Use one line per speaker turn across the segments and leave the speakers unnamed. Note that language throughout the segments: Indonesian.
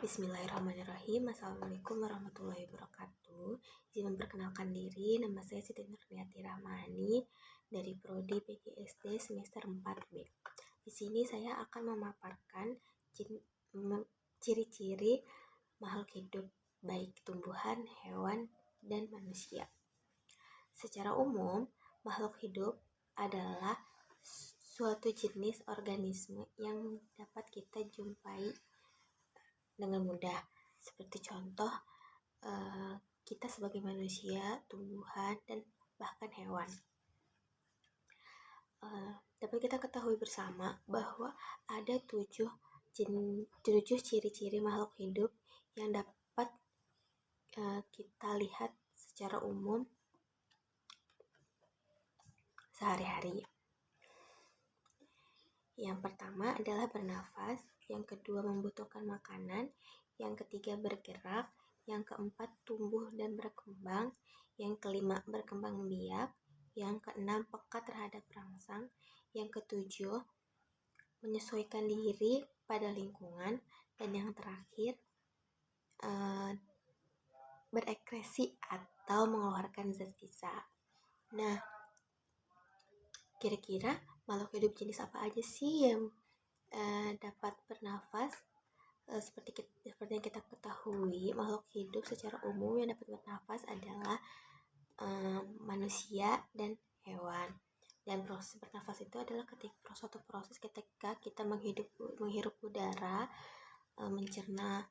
Bismillahirrahmanirrahim. Assalamualaikum warahmatullahi wabarakatuh. Izin memperkenalkan diri, nama saya Siti Nurniati Rahmani dari Prodi PGSD semester 4B. Di sini saya akan memaparkan ciri-ciri makhluk hidup, baik tumbuhan, hewan, dan manusia. Secara umum, makhluk hidup adalah suatu jenis organisme yang dapat kita jumpai dengan mudah. Seperti contoh, kita sebagai manusia, tumbuhan, dan bahkan hewan. Dapat kita ketahui bersama bahwa ada 7 ciri-ciri makhluk hidup yang dapat kita lihat secara umum sehari-hari. Yang pertama adalah bernafas, yang kedua membutuhkan makanan, yang ketiga bergerak, yang keempat tumbuh dan berkembang, yang kelima berkembang biak, yang keenam peka terhadap rangsang, yang ketujuh menyesuaikan diri pada lingkungan, dan yang terakhir berekspresi atau mengeluarkan zat sisa. Nah, kira-kira makhluk hidup jenis apa aja sih yang dapat bernafas? Seperti yang kita ketahui, makhluk hidup secara umum yang dapat bernafas adalah manusia dan hewan. Dan proses bernafas itu adalah suatu proses ketika kita menghirup udara, mencerna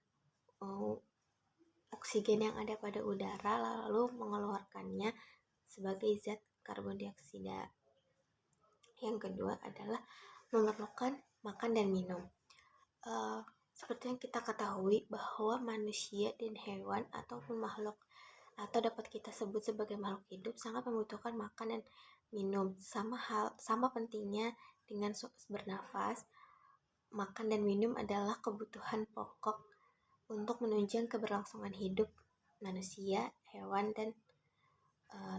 oksigen yang ada pada udara, lalu mengeluarkannya sebagai zat karbon dioksida. Yang kedua adalah memerlukan makan dan minum. Seperti yang kita ketahui bahwa manusia dan hewan ataupun makhluk atau dapat kita sebut sebagai makhluk hidup sangat membutuhkan makan dan minum. Sama pentingnya dengan bernafas, makan dan minum adalah kebutuhan pokok untuk menunjang keberlangsungan hidup manusia, hewan, dan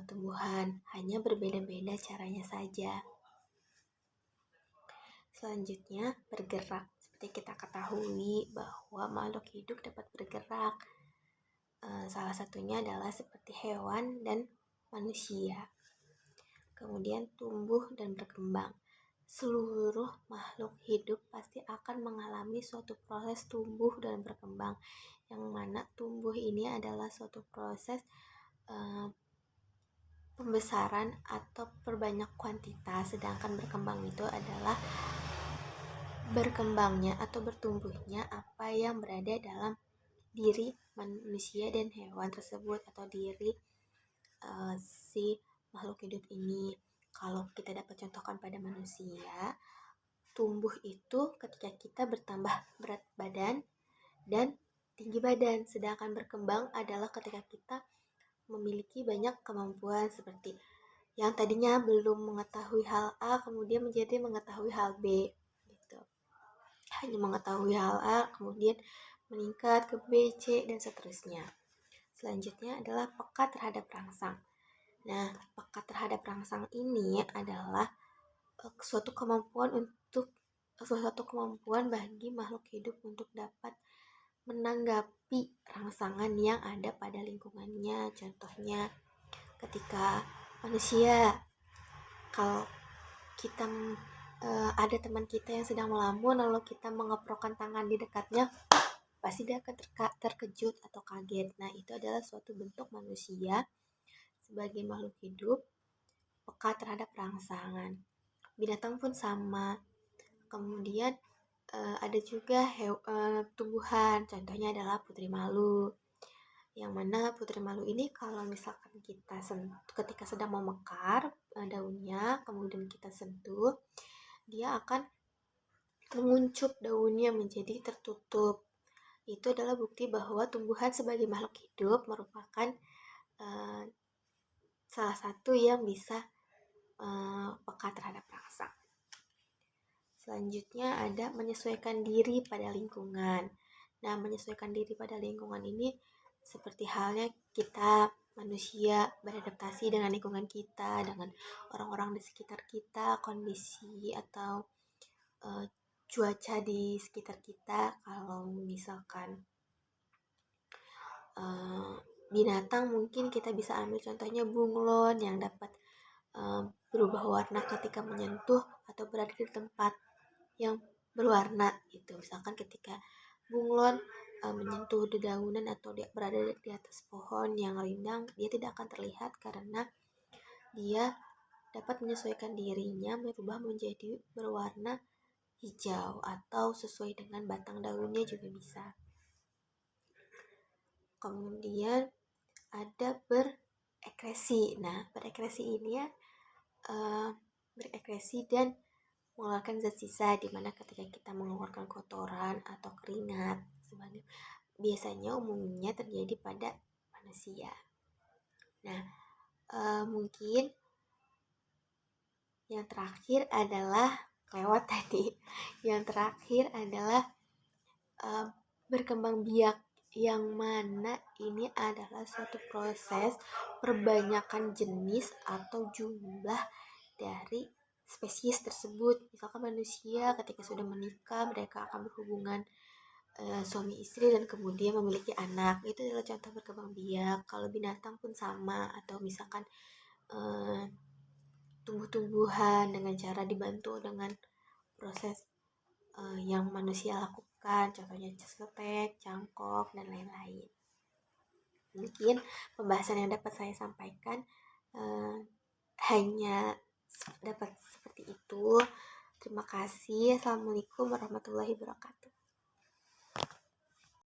tumbuhan. Hanya berbeda-beda caranya saja. Selanjutnya, bergerak. Seperti kita ketahui bahwa makhluk hidup dapat bergerak. Salah satunya adalah seperti hewan dan manusia. Kemudian tumbuh dan berkembang. Seluruh makhluk hidup pasti akan mengalami suatu proses tumbuh dan berkembang, yang mana tumbuh ini adalah suatu proses pembesaran atau perbanyak kuantitas, sedangkan berkembang itu adalah berkembangnya atau bertumbuhnya apa yang berada dalam diri manusia dan hewan tersebut atau diri si makhluk hidup ini. Kalau kita dapat contohkan pada manusia, tumbuh itu ketika kita bertambah berat badan dan tinggi badan, sedangkan berkembang adalah ketika kita memiliki banyak kemampuan, seperti yang tadinya belum mengetahui hal A kemudian menjadi mengetahui hal B gitu. Hanya mengetahui hal A kemudian meningkat ke B, C, dan seterusnya. Selanjutnya adalah peka terhadap rangsang. Nah, peka terhadap rangsang ini adalah suatu kemampuan bagi makhluk hidup untuk dapat menanggapi rangsangan yang ada pada lingkungannya. Contohnya, ketika manusia, kalau kita ada teman kita yang sedang melamun, lalu kita mengeprokkan tangan di dekatnya, pasti dia akan terkejut atau kaget. Nah, itu adalah suatu bentuk manusia sebagai makhluk hidup peka terhadap rangsangan. Binatang pun sama. Kemudian ada juga tumbuhan, contohnya adalah putri malu. Yang mana putri malu ini kalau misalkan kita ketika sedang memekar daunnya, kemudian kita sentuh, dia akan menguncup daunnya menjadi tertutup. Itu adalah bukti bahwa tumbuhan sebagai makhluk hidup merupakan salah satu yang bisa peka terhadap rangsang. Selanjutnya ada menyesuaikan diri pada lingkungan. Nah, menyesuaikan diri pada lingkungan ini seperti halnya kita manusia beradaptasi dengan lingkungan kita, dengan orang-orang di sekitar kita, kondisi atau cuaca di sekitar kita. Kalau misalkan Binatang mungkin kita bisa ambil contohnya bunglon yang dapat berubah warna ketika menyentuh atau berada di tempat yang berwarna itu. Misalkan ketika bunglon menyentuh dedaunan atau dia berada di atas pohon yang rindang, dia tidak akan terlihat karena dia dapat menyesuaikan dirinya berubah menjadi berwarna hijau atau sesuai dengan batang daunnya juga bisa. Kemudian ada berekresi. Nah, berekresi ini ya berekresi dan mengeluarkan zat sisa, di mana ketika kita mengeluarkan kotoran atau keringat sebanyak biasanya umumnya terjadi pada manusia. Nah, mungkin yang terakhir adalah lewat tadi. Yang terakhir adalah berkembang biak, yang mana ini adalah suatu proses perbanyakan jenis atau jumlah dari spesies tersebut. Misalkan manusia ketika sudah menikah, mereka akan berhubungan suami istri dan kemudian memiliki anak. Itu adalah contoh berkembang biak. Kalau binatang pun sama, atau misalkan tumbuh-tumbuhan dengan cara dibantu dengan proses yang manusia lakukan, contohnya cetek, cangkok, dan lain-lain. Mungkin pembahasan yang dapat saya sampaikan hanya dapat seperti itu. Terima kasih. Assalamualaikum warahmatullahi wabarakatuh.